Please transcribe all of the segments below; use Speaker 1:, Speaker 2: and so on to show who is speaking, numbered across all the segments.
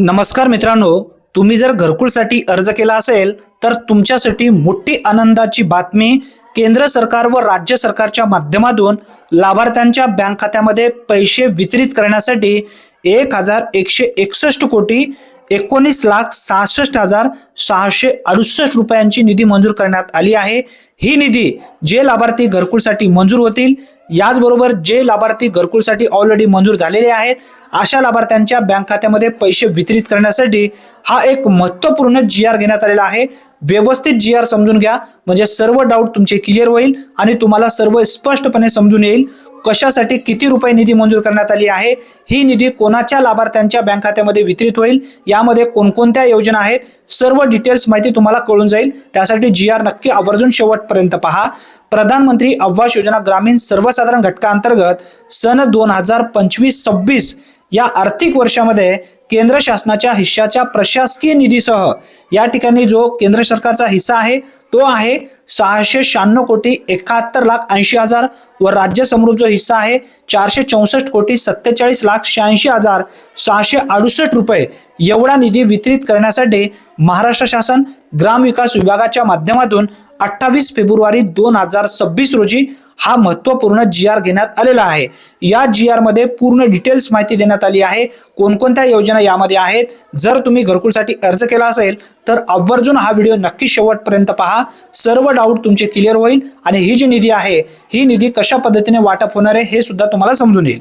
Speaker 1: नमस्कार मित्रांनो, तुम्ही जर घरकुलसाठी अर्ज केला असेल तर तुमच्यासाठी मोठी आनंदाची बातमी. केंद्र सरकार व राज्य सरकारच्या माध्यमातून लाभार्थ्यांच्या बँक खात्यामध्ये पैसे वितरित करण्यासाठी 1161 कोटी 19,66,668 रुपयांची निधी मंजूर करण्यात आली आहे. ही निधी जे लाभार्थी घरकुलसाठी मंजूर होतील, याचबरोबर जे लाभार्थी घरकुलसाठी ऑलरेडी मंजूर झालेले आहेत, अशा लाभार्थ्यांच्या बँक खात्यामध्ये पैसे वितरित करण्यासाठी हा एक महत्त्वपूर्ण GR घेण्यात आलेला आहे. व्यवस्थित GR समजून घ्या, म्हणजे सर्व डाऊट तुमचे क्लिअर होईल आणि तुम्हाला सर्व स्पष्टपणे समजून येईल कशासाठी किती रुपये निधी मंजूर करण्यात आली आहे, ही निधी कोणाच्या लाभार्थ्यांच्या बँक खात्यामध्ये वितरित होईल, यामध्ये कोणकोणत्या योजना आहेत, सर्व डिटेल्स माहिती तुम्हाला कळून जाईल. त्यासाठी GR नक्की आवर्जून शेवटपर्यंत पहा. प्रधानमंत्री आवास योजना ग्रामीण सर्वसाधारण घटकाअंतर्गत सन 2025-26 या आर्थिक वर्षामध्ये केंद्र शासनाच्या हिश्शाच्या प्रशासकीय निधीसह या ठिकाणी जो केंद्र सरकारचा हिस्सा आहे तो आहे 696 कोटी 71,80,000 व राज्य समृद्ध हिस्सा आहे 464 कोटी 47,86,668 रुपये. एवढा निधी वितरित करण्यासाठी महाराष्ट्र शासन ग्राम विकास विभागाच्या माध्यमातून 28 फेब्रुवारी 2026 रोजी हा महत्त्वपूर्ण GR घेण्यात आलेला आहे. या GR मध्ये पूर्ण डिटेल्स माहिती देण्यात आली आहे, कोणकोणत्या योजना यामध्ये आहेत. जर तुम्ही घरकुलसाठी अर्ज केला असेल तर आवर्जून हा व्हिडिओ नक्की शेवटपर्यंत पहा, सर्व डाऊट तुमचे क्लिअर होईल आणि ही जी निधी आहे ही निधी कशा पद्धतीने वाटप होणार आहे हे सुद्धा तुम्हाला समजून येईल.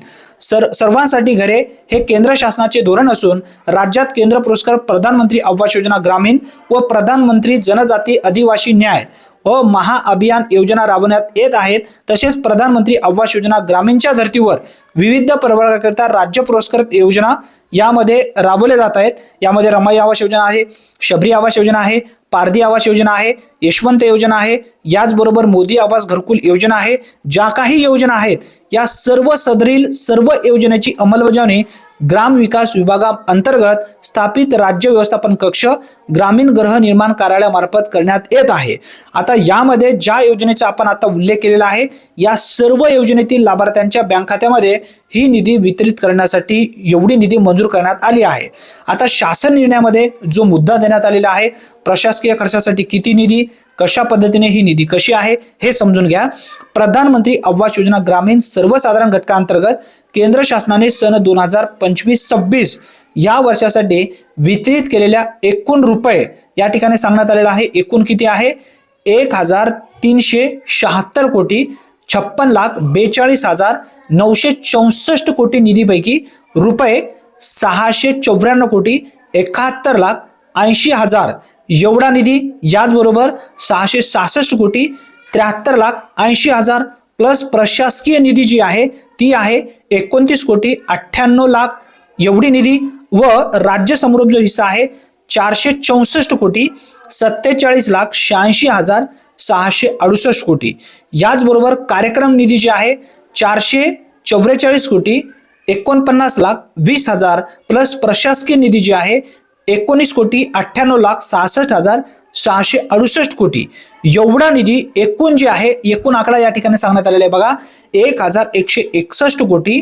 Speaker 1: सर्वांसाठी घरे हे केंद्र शासनाचे धोरण असून राज्यात केंद्र पुरस्कार प्रधानमंत्री आवास योजना ग्रामीण व प्रधानमंत्री जनजाती आदिवासी न्याय व महाअभियान योजना राबवण्यात येत आहेत. तसेच प्रधानमंत्री आवास योजना ग्रामीणच्या धर्तीवर विविध प्रवर्गाकरिता राज्य पुरस्कृत योजना यामध्ये राबवले जात आहेत. यामध्ये रमाई आवास योजना आहे, शबरी आवास योजना आहे, पारधी आवास योजना आहे, यशवंत योजना आहे, याचबरोबर मोदी आवास घरकुल योजना आहे. ज्या काही योजना आहेत या सदरील सर्व योजनेची अंमलबजावणी ग्राम विकास विभागाअंतर्गत स्थापित राज्य व्यवस्थापन कक्ष ग्रामीण गृहनिर्माण कार्यालयामार्फत करण्यात येत आहे. आता यामध्ये ज्या योजनेचा आपण आता उल्लेख केलेला आहे, या सर्व योजनेतील लाभार्थ्यांच्या बँक खात्यामध्ये ही निधी वितरित करण्यासाठी एवढी निधी मंजूर करण्यात आली आहे. आता शासन निर्णयामध्ये जो मुद्दा देण्यात आलेला आहे, प्रशासकीय खर्चासाठी किती निधी, कशा पद्धतीने ही निधी कशी आहे हे समजून घ्या. प्रधानमंत्री आवास योजना ग्रामीण सर्वसाधारण घटकाअंतर्गत केंद्र शासनाने सन 2025-26 या वर्षासाठी वितरित केलेल्या एकूण रुपये या ठिकाणी सांगण्यात आलेला आहे. एकूण किती आहे? 1,376 कोटी 56,42,964 कोटी निधीपैकी रुपये 694 कोटी 71,80,000 एवढा निधी, याचबरोबर 666 कोटी 73,80,000 प्लस प्रशासकीय निधी जी आहे ती आहे 29 कोटी 98 लाख एवढी निधी व राज्य समृद्ध हिस्सा आहे 464 कोटी 47,86,668 कोटी. याचबरोबर कार्यक्रम निधी जी आहे 444 कोटी 49,20,000 प्लस प्रशासकीय निधी जी आहे 19 कोटी 98,66,668 कोटी एवढा निधी एकूण जे आहे, एकूण आकडा या ठिकाणी सांगण्यात आलेला आहे बघा, 1,161 कोटी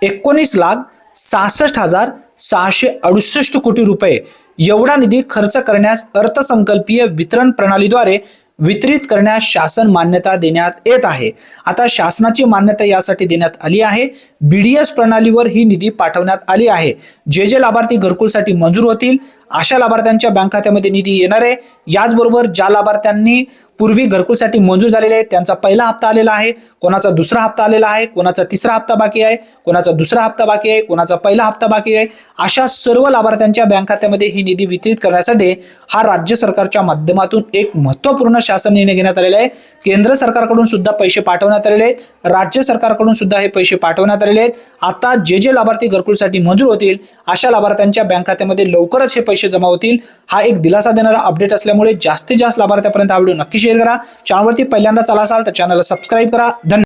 Speaker 1: 19,66,668 कोटी रुपये एवढा निधी खर्च करण्यास अर्थसंकल्पीय वितरण प्रणालीद्वारे वितरित करण्यास शासन मान्यता देण्यात येत आहे. आता शासनाची मान्यता यासाठी देण्यात आली आहे, BDS प्रणालीवर ही निधी पाठवण्यात आली आहे. जे लाभार्थी घरकुलसाठी मंजूर होतील अशा लाभार्थ्यांच्या बँक खात्यामध्ये निधी येणार आहे. याचबरोबर ज्या लाभार्थ्यांनी पूर्वी घरकुलसाठी मंजूर झालेले आहेत त्यांचा पहिला हप्ता आलेला आहे, कोणाचा दुसरा हप्ता आलेला आहे, कोणाचा तिसरा हप्ता बाकी आहे, कोणाचा दुसरा हप्ता बाकी आहे, कोणाचा पहिला हप्ता बाकी आहे, अशा सर्व लाभार्थ्यांच्या बँक खात्यामध्ये ही निधी वितरित करण्यासाठी हा राज्य सरकारच्या माध्यमातून एक महत्त्वपूर्ण शासन निर्णय घेण्यात आलेला आहे. केंद्र सरकारकडून सुद्धा पैसे पाठवण्यात आलेले आहेत, राज्य सरकारकडून सुद्धा हे पैसे पाठवण्यात आलेले आहेत. आता जे लाभार्थी घरकुलसाठी मंजूर होतील अशा लाभार्थ्यांच्या बँक खात्यामध्ये लवकरच हे पैसे जमा होतील. हा एक दिलासा देणारा अपडेट असल्यामुळे जास्तीत जास्त लाभार्थ्यांपर्यंत हा व्हिडिओ नक्की शेअर करा. चॅनलवरती पहिल्यांदा आला असाल तर चॅनलला सबस्क्राईब करा. धन्यवाद.